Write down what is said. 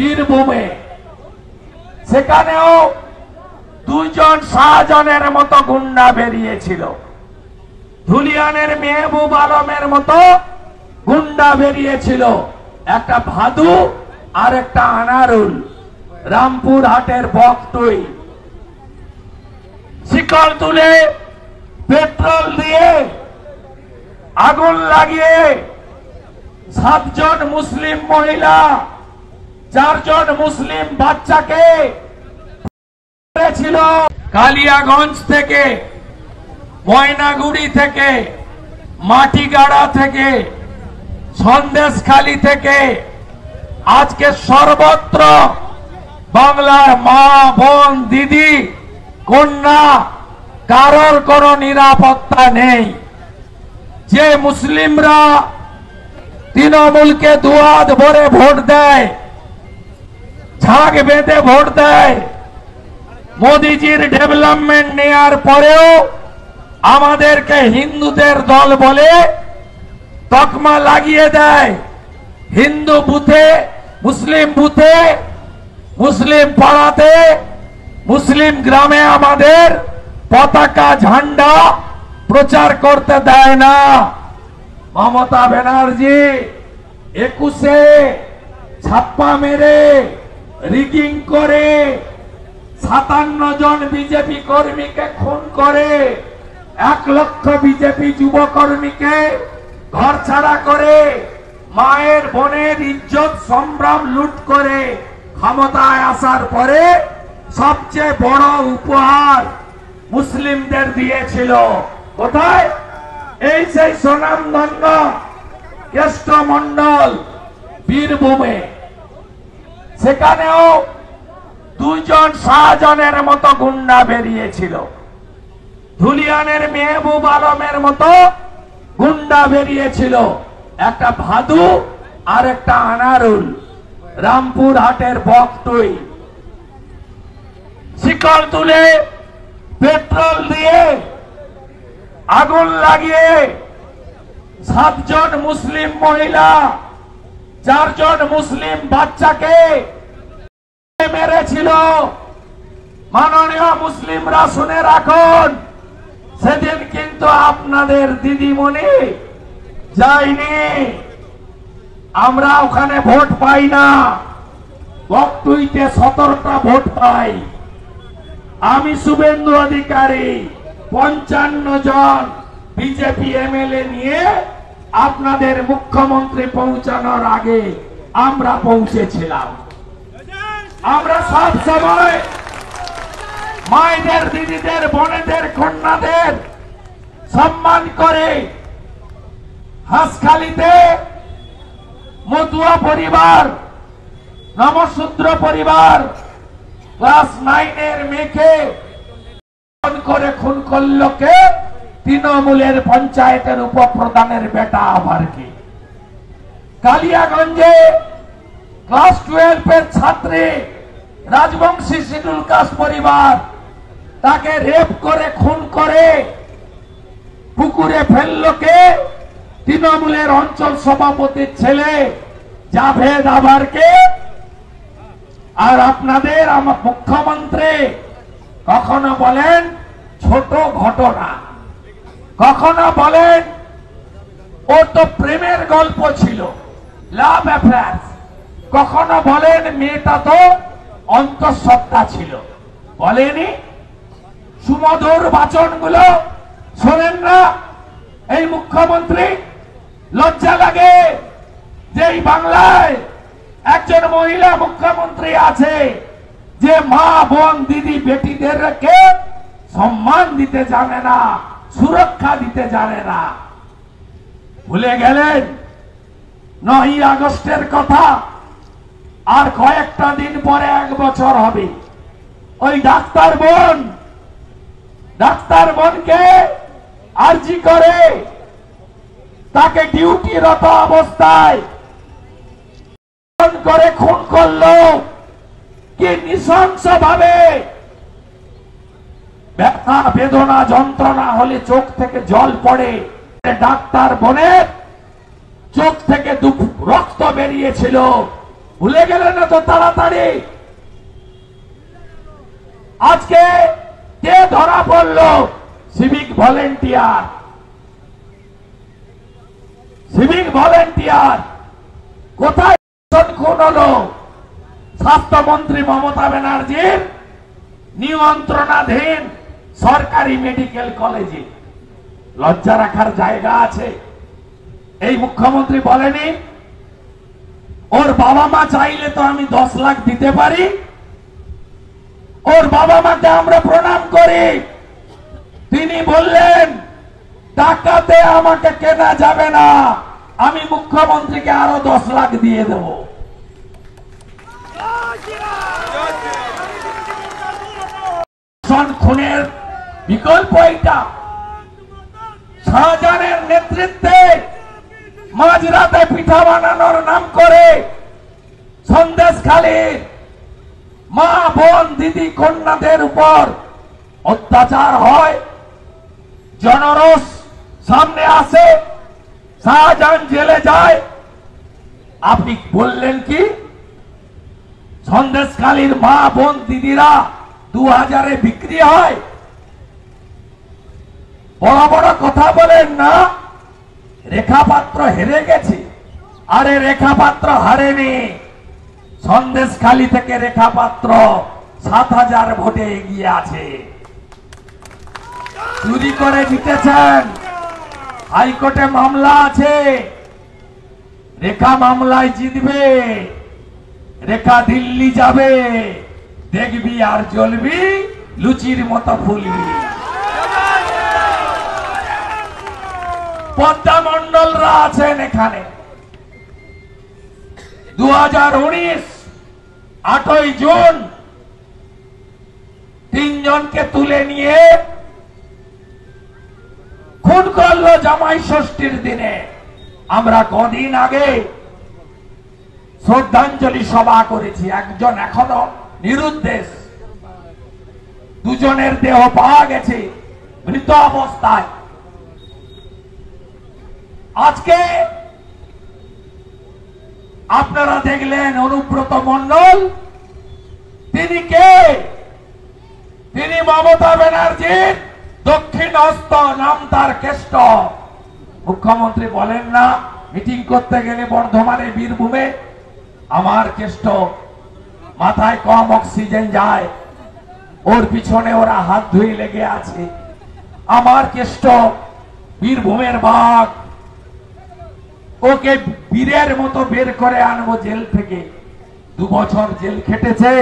বীরভূমে, সেখানেও দুইজন শাহজাহানের মতো গুন্ডা বেরিয়েছিল, ধুলিয়ানের মেহবুব আলমের মতো গুন্ডা বেরিয়েছিল, একটা ভাদু আর একটা আনারুল, রামপুর হাটের বকটুই। শিকল তুলে পেট্রোল দিয়ে আগুন লাগিয়ে 7 জন মুসলিম মহিলা, 4 জন মুসলিম বাচ্চাকে ছিল। কালিয়াগঞ্জ থেকে, ময়নাগুড়ি থেকে, মাটিগাড়া থেকে, সন্দেশখালী থেকে, আজকে সর্বত্র বাংলার মা বোন দিদি কন্যা কারোর কোনো নিরাপত্তা নেই। যে মুসলিমরা তৃণমূলকে দুয়াদ ভরে ভোট দেয়, ঝাঁক বেঁধে ভোট দেয়, মোদিজির ডেভেলপমেন্ট নেয়ার পরেও আমাদেরকে হিন্দুদের দল বলে তকমা লাগিয়ে দেয়। হিন্দু বুথে, মুসলিম বুথে, মুসলিম পাড়াতে, মুসলিম গ্রামে আমাদের পতাকা ঝান্ডা প্রচার করতে দেয় না। মমতা ব্যানার্জি 21-এ ছাপ্পা মেরে রিগিং করে 57 জন বিজেপি কর্মীকে খুন করে, 1 লক্ষ বিজেপি যুবকর্মীকে ঘর ছাড়া করে, মায়ের বোনের ইজ্জত সম্ভ্রম লুট করে ক্ষমতায় আসার পরে সবচেয়ে বড় উপহার মুসলিমদের দিয়েছিল। কোথায়? এই সেই সুনামধন্য কেষ্টমন্ডল বীরভূমে, সেখানেও 2 জন শাহজাহানের মতো গুন্ডা বেরিয়েছিল, ধুলিয়ানের মেহবুব আলমের মতো গুন্ডা বেরিয়েছিল, একটা ভাদু আর একটা আনারুল, রামপুর হাটের বকটুই। শিকল তুলে পেট্রোল দিয়ে আগুন লাগিয়ে 7 জন মুসলিম মহিলা, 4 জন মুসলিম বাচ্চাকে মেরেছিল। মাননীয় মুসলিমরা শুনে রাখুন, সেদিন কিন্তু আপনাদের দিদিমণি যায়নি। আমরা ওখানে ভোট পাই না, বকটুইতে 17টা ভোট পাই। আমি শুভেন্দু অধিকারী 55 জন বিজেপি এমএলএ নিয়ে আপনাদের মুখ্যমন্ত্রী পৌঁছানোর আগে আমরা পৌঁছেছিলাম। আমরা সব সময় মায়েদের, দিদিদের, বোনেদের, কন্যাদের সম্মান করে হাঁসখালিতে মতুয়া পরিবার, নমশূদ্র পরিবার, ক্লাস 9-এর মেয়েকে করে খুন করল কে? তৃণমূলের পঞ্চায়েতের উপপ্রধানের বেটা। আবার কি? কালিয়াগঞ্জে ক্লাস 12-এর ছাত্রী, রাজবংশী শিডুল কাস্ট পরিবার, তাকে রেপ করে খুন করে পুকুরে ফেলল কে? তৃণমূলের অঞ্চল সভাপতির ছেলে জাভেদ আবারকে। আর আপনাদের আমার মুখ্যমন্ত্রী কখনো বলেন ছোট ঘটনা, কখনো বলেন ও তো প্রেমের গল্প ছিল, লাভ অ্যাফেয়ার, কখনো বলেন মেয়েটা তো অন্তঃসত্ত্বা ছিল। বলেনি? সুমধুর বাচনগুলো শোনেন না এই মুখ্যমন্ত্রী? লজ্জা লাগে যে এই বাংলায় একজন মহিলা মুখ্যমন্ত্রী আছে যে মা বোন দিদি বেটিদেরকে সম্মান দিতে জানে না, সুরক্ষা দিতে জানে না। ভুলে গেলেন 9ই আগস্টের কথা। আর কয়েকটা দিন পরে 1 বছর হবে। ওই ডাক্তার বোনকে আরজি করে তাকে ডিউটিরত অবস্থায় করে খুন করলো। কি নৃশংস ভাবে! ব্যথা বেদনা যন্ত্রণা হলে চোখ থেকে জল পড়ে। ডাক্তার বোনের চোখ থেকে রক্ত বেরিয়েছিল। ভুলে গেলেন না তো তাড়াতাড়ি? আজকে কে ধরা পড়লো? Civic volunteer. সিভিক ভলেন্টিয়ার কোথায় খুন হলো? স্বাস্থ্যমন্ত্রী মমতা ব্যানার্জির নিয়ন্ত্রণাধীন সরকারি মেডিকেল কলেজে। লজ্জা রাখার জায়গা আছে? এই মুখ্যমন্ত্রী বলেনি ওর বাবা মা চাইলে তো আমি 10 লাখ দিতে পারি? ওর বাবা মাকে আমরা প্রণাম করি। তিনি বললেন টাকাতে আমাকে কেনা যাবে না, আমি মুখ্যমন্ত্রীকে আরো 10 লাখ দিয়ে দেব। খুনের বিকল্প এইটা। শাহজাহানের নেতৃত্বে মাঝরাতে পিঠা বানানোর নাম করে সন্দেশখালীর মা বোন দিদি কন্যাদের উপর অত্যাচার হয়, জনরোষ সামনে আসে, শাহজাহান জেলে যায়। আপনি বললেন কি সন্দেশখালীর মা বোন দিদিরা 2000-এ বিক্রি হয়? বড় বড় কথা বলেন না। রেখা পাত্র হেরে গেছে। আরে রেখা পাত্র হারেনি, সন্দেশখালী থেকে রেখা পাত্র 7000 ভোটে এগিয়ে আছে। চুরি করে জিতেছেন। হাইকোর্টে মামলা আছে, রেখা মামলায় জিতবে। রেখা দিল্লি যাবে, দেখবি আর জ্বলবি, লুচির মতো ফুলবি। পদ্মা মন্ডলরা আছেন এখানে। 2019 8ই জুন 3 জনকে তুলে নিয়ে খুন করলো জামাই ষষ্ঠীর দিনে। আমরা কদিন আগে শ্রদ্ধাঞ্জলি সভা করেছি। একজন এখনো নিরুদ্দেশ, 2 জনের দেহ পাওয়া গেছে মৃত অবস্থায়। আজকে আপনারা দেখলেন অনুব্রত মণ্ডল, তিনি কে? তিনি মমতা ব্যানার্জির দক্ষিণ হস্ত, নাম তার কেষ্ট। মুখ্যমন্ত্রী বলেন না মিটিং করতে গেলে বর্ধমানে বীরভূমে আমার কেষ্ট, মাথায় কম অক্সিজেন যায়, ওর পিছনে ওরা হাত ধুয়ে লেগে আছে। আমার কেষ্ট বীরভূমের বাঘ, ওকে বীরের মতো বের করে আনবো জেল থেকে। 2 বছর জেল খেটেছে।